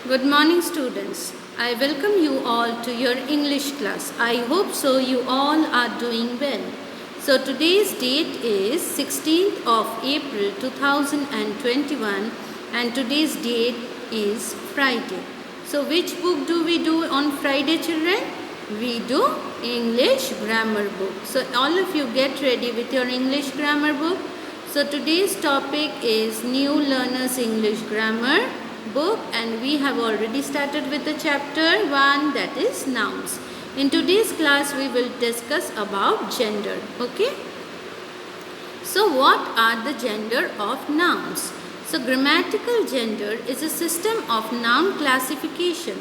Good morning, students. I welcome you all to your English class. I hope so you all are doing well. So today's date is 16th of April 2021 and today's date is Friday. So which book do we do on Friday, children? We do English grammar book. So all of you get ready with your English grammar book. So today's topic is New Learners English Grammar book, and we have already started with the chapter 1, that is nouns. In today's class we will discuss about gender. Okay, so what are the gender of nouns? So grammatical gender is a system of noun classification.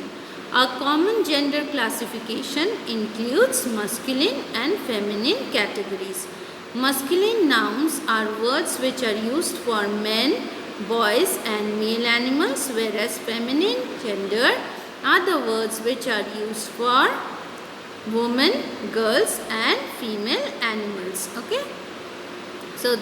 A common gender classification includes masculine and feminine categories. Masculine nouns are words which are used for men, boys and male animals, whereas feminine gender are the words which are used for women, girls and female animals. Okay, so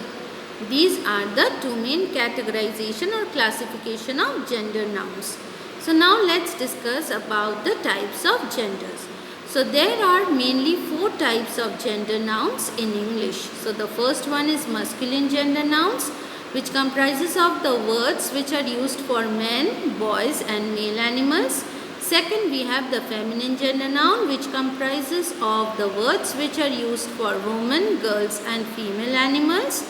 these are the two main categorization or classification of gender nouns. So now let's discuss about the types of genders. So there are mainly 4 types of gender nouns in English. So the first one is masculine gender nouns, which comprises of the words which are used for men, boys and male animals. Second, we have the feminine gender noun, which comprises of the words which are used for women, girls and female animals.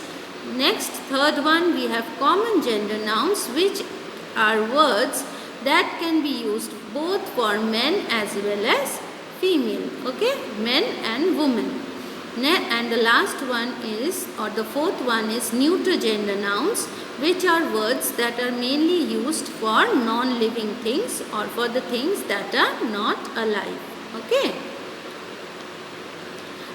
Next, third one, we have common gender nouns, which are words that can be used both for men as well as female. Okay, men and women. And the last one is, or the fourth one is neuter gender nouns, which are words that are mainly used for non-living things or for the things that are not alive. Okay.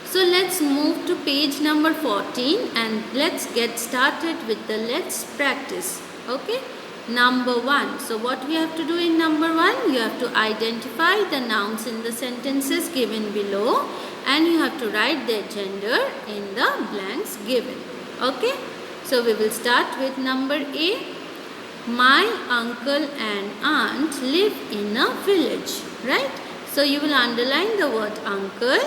So let's move to page number 14 and let's get started with the let's practice. Okay. Number 1. So what we have to do in number 1? You have to identify the nouns in the sentences given below and you have to write their gender in the blanks given. Okay. So we will start with number A. My uncle and aunt live in a village. Right. So you will underline the word uncle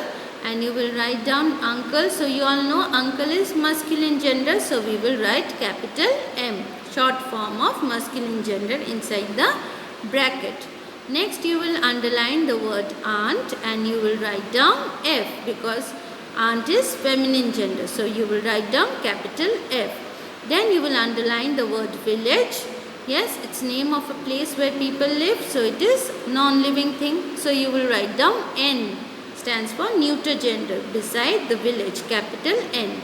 and you will write down uncle. So you all know uncle is masculine gender. So we will write capital M, short form of masculine gender, inside the bracket. Next you will underline the word aunt and you will write down F because aunt is feminine gender. So you will write down capital F. Then you will underline the word village. Yes, it's name of a place where people live. So it is non-living thing. So you will write down N, stands for neuter gender, beside the village, capital N.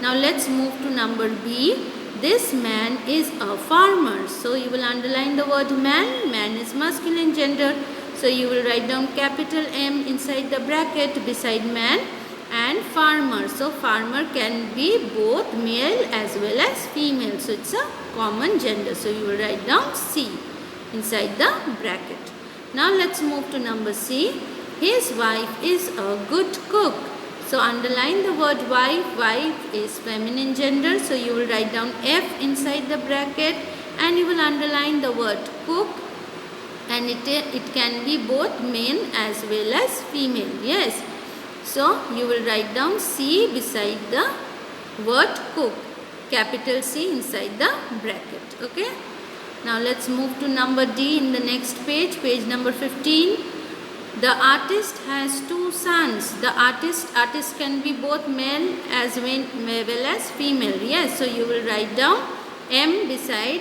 Now let's move to number B. This man is a farmer. So you will underline the word man. Man is masculine gender. So you will write down capital M inside the bracket beside man and farmer. So farmer can be both male as well as female. So it's a common gender. So you will write down C inside the bracket. Now let's move to number C. His wife is a good cook. So underline the word wife. Wife is feminine gender. So you will write down F inside the bracket and you will underline the word cook, and it can be both male as well as female. Yes. So you will write down C beside the word cook, capital C inside the bracket. Okay. Now let's move to number D in the next page, page number 15. The artist has 2 sons. The artist can be both male as well as female. Yes, so you will write down M beside,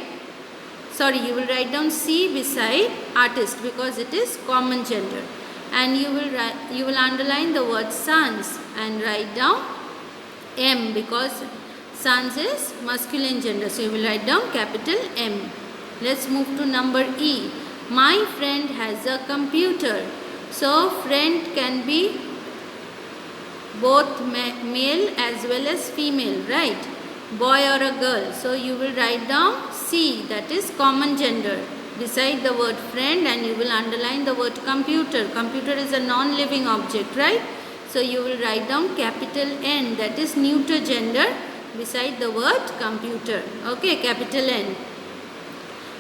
you will write down C beside artist because it is common gender. And you will underline the word sons and write down M because sons is masculine gender. So you will write down capital M. Let's move to number E. My friend has a computer. So friend can be both male as well as female, right? Boy or a girl. So you will write down C, that is common gender, beside the word friend, and you will underline the word computer. Computer is a non-living object, right? So you will write down capital N, that is neuter gender, beside the word computer. Okay, capital N.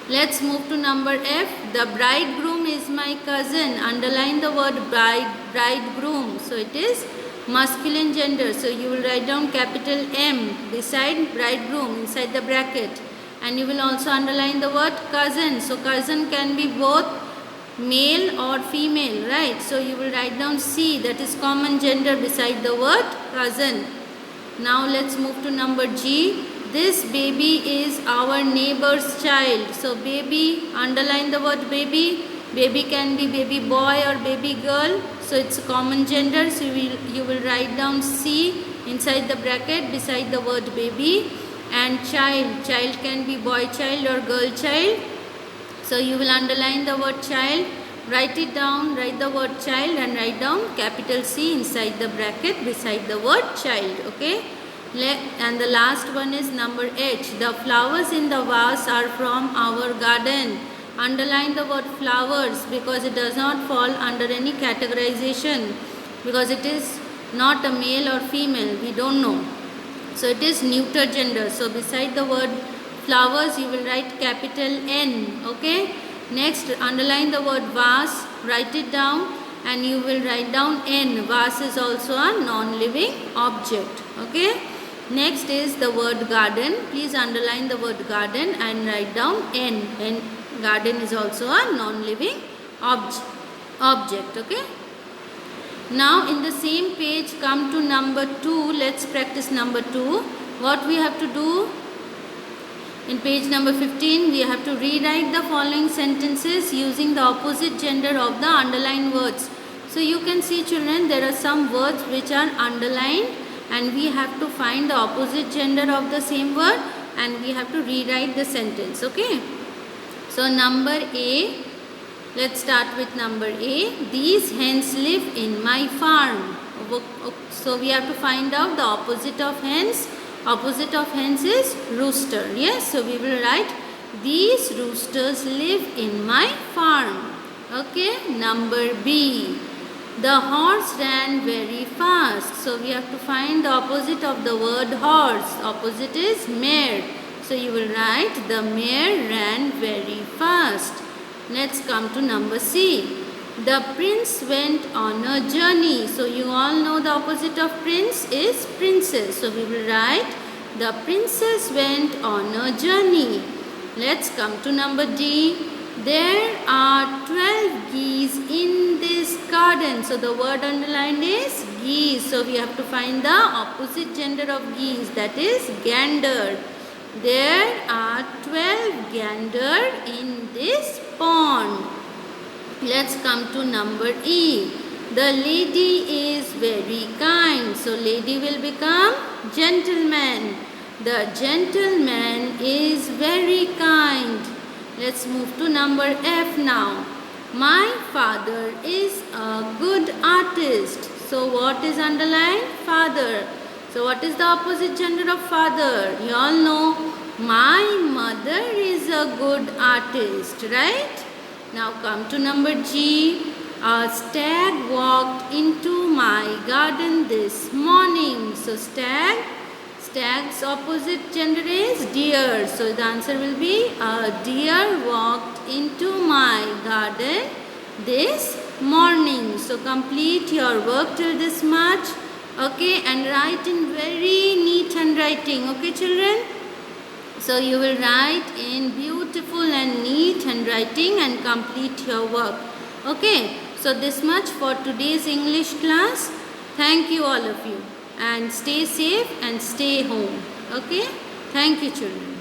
Let's move to number F. The bridegroom is my cousin. Underline the word bridegroom. So it is masculine gender. So you will write down capital M beside bridegroom inside the bracket. And you will also underline the word cousin. So cousin can be both male or female, right? So you will write down C, that is common gender, beside the word cousin. Now let's move to number G. This baby is our neighbor's child. So baby, underline the word baby. Baby can be baby boy or baby girl. So it's a common gender. So you will write down C inside the bracket beside the word baby. And child. Child can be boy child or girl child. So you will underline the word child. Write it down. Write the word child and write down capital C inside the bracket beside the word child. Okay. And the last one is number H. The flowers in the vase are from our garden. Underline the word flowers because it does not fall under any categorization, because it is not a male or female. We don't know. So it is neuter gender. So beside the word flowers you will write capital N. Okay. Next, underline the word vase. Write it down and you will write down N. Vase is also a non-living object. Okay. Next is the word garden. Please underline the word garden and write down N. And garden is also a non-living object. Okay. Now in the same page, come to number 2. Let's practice number 2. What we have to do? In page number 15, we have to rewrite the following sentences using the opposite gender of the underlined words. So you can see, children, there are some words which are underlined and we have to find the opposite gender of the same word and we have to rewrite the sentence. Okay. So number A, let's start with number A. These hens live in my farm. So we have to find out the opposite of hens. Opposite of hens is rooster. Yes, so we will write these roosters live in my farm. Okay. Number B. The horse ran very fast. So we have to find the opposite of the word horse. Opposite is mare. So you will write the mare ran very fast. Let's come to number C. The prince went on a journey. So you all know the opposite of prince is princess. So we will write the princess went on a journey. Let's come to number D. There are 12 geese in this garden. So the word underlined is geese. So we have to find the opposite gender of geese, that is gander. There are 12 gander in this pond. Let's come to number E. The lady is very kind. So lady will become gentleman. The gentleman is very kind. Let's move to number F now. My father is a good artist. So what is underlined? Father. So what is the opposite gender of father? You all know my mother is a good artist, right? Now come to number G. A stag walked into my garden this morning. So stag's opposite gender is deer. So the answer will be a deer walked into my garden this morning. So complete your work till this much. Okay, and write in very neat handwriting. Okay, children? So you will write in beautiful and neat handwriting and complete your work. Okay, so this much for today's English class. Thank you all of you. And stay safe and stay home. Okay, thank you, children.